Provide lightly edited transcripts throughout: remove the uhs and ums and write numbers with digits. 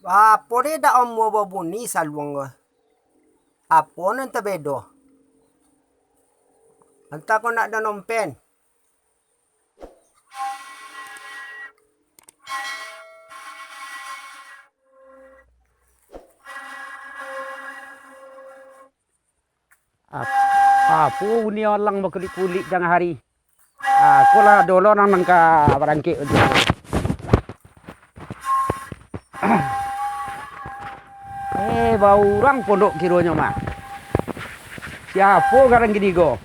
Apa dia dak omo babuni saluang. Apa nanti bedo? Entah kau nak nompen. Apa ni orang berkulit-kulit jangan hari. Aku lah dulu orang nangka barangkit tu. Bau orang pondok kironya mah. Siapa garang gini go?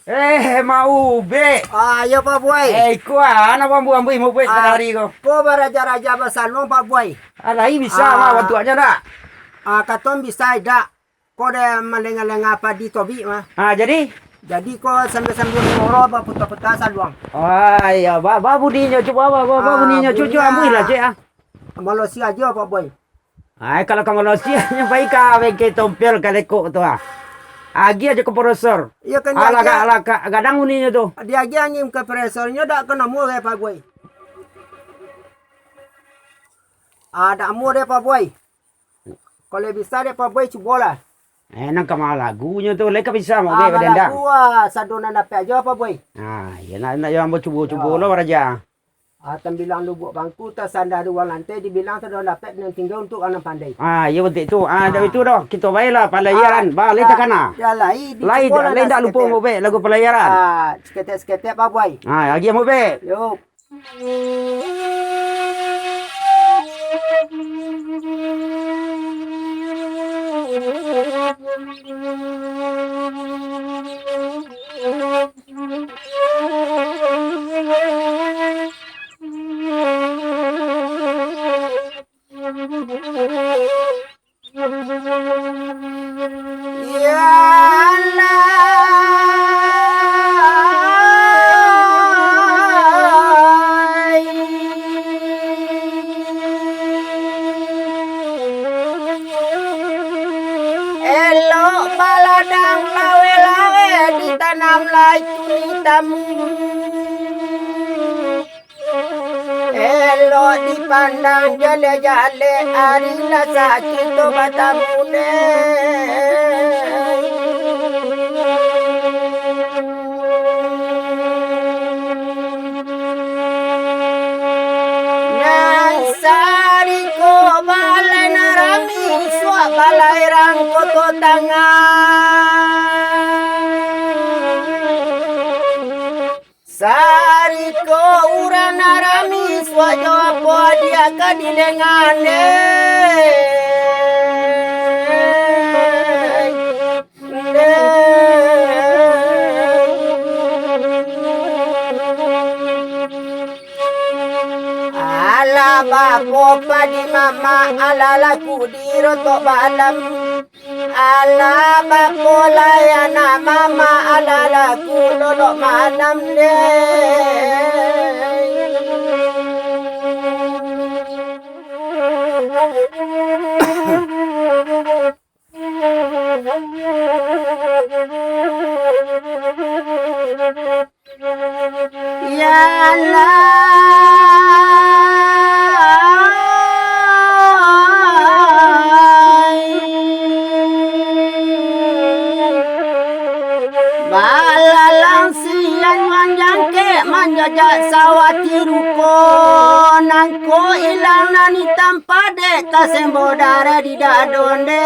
Mak Ubek. Ya Pak Boy. Kuah anak bambu-bambu mau buat hari go. Ko beraja-raja basalong Pak Boy. Alai bisa mah bantu aja nak. Katon bisa dak. Ko ada meleng-leng apa di tobi mah. Jadi ko sambil-sambil ngoro ba putar-putar saluang. Ya babu ninya coba babu ninya cucu ambil lah cek. Malaysia aja Pak Boy. Kalau kamu Malaysia baik kah ke tompel kaleko tu Agi aja ke profesor. Iya kan alaka gadang uninya tu. Dia agi angin ke profesornya dak kena mu Pak Boy. Dak mu deh Pak Boy. Kalau bisa deh Pak Boy cubalah. Nang kamal lagunya tu leka bisa mau be dendang. Lagu sadona dapat aja Pak Boy. Ya nak yang cuba lah raja. Bilang lu buat bangku tak sandar dua lantai dibilang tak dapat yang tinggal untuk anak pandai. Ya betul tu. Dah itu dah kita baiklah pelayaran. Balik tak kana. Ya lain tak lupa mau be lagu pelayaran. Seketek Pak Boy. Lagi mau be. Yo. Elok dipandang jale-jale arilah sakit tu batamune. Nasari ko balai narami suak balai rangko to tangan. Sari ko uran arami swajo apa dia kadilengane. Ala bapo padi mama ala laku diroto balam. Ala bapo layana mama ala laku lolok malam ya Allah. Manjajak sawati ruko nangko ilang nani tanpa dek kasembo darah di dadonde.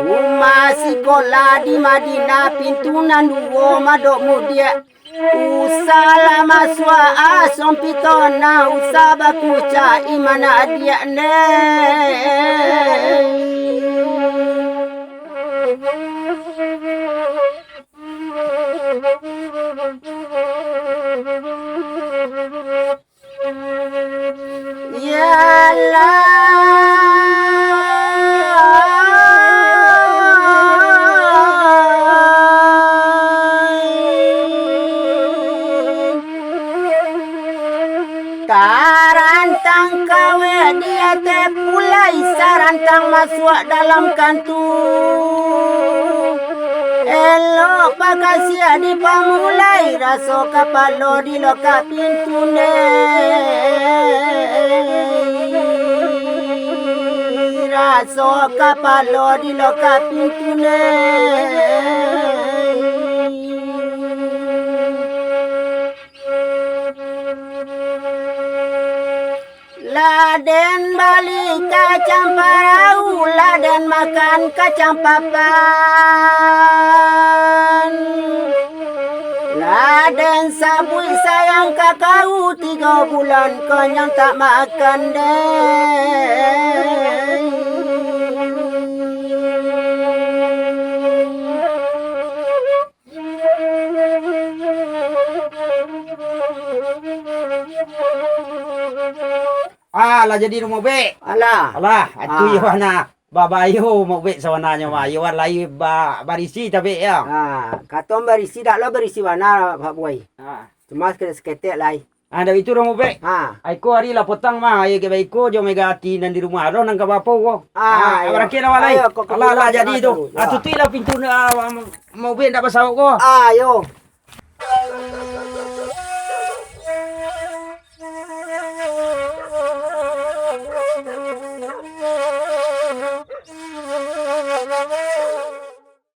Rumah sekolah di Madinah pintu nanduo madok mudia. Usala maswa asom pitona usabakuca imana dia ne. yang masuk dalam kantung. Elok pakasih di pamulai, rasa kapalo di lokap pintu rasa kapalo di lokap pintu Laden balik kacang parau, laden makan kacang papan. Laden sabui sayang kakau, 3 bulan kenyang tak makan deh. Alah jadi rumah bek. Alah. Atu yo na babayo mau bek sawananya mah. Yo lai barisi tapi ya. Katom berisi dak lo berisi warna Pak Boy. Cuma seketek lai. Ada itu rumah bek. Aiko hari lah potang mah ayo ke baiko jo megati dan di rumah lo nang ka bapo ko. Orang kira walai. Alah jadi itu. Tutui lah pintu mau bek ndak pasau ko. Ayo.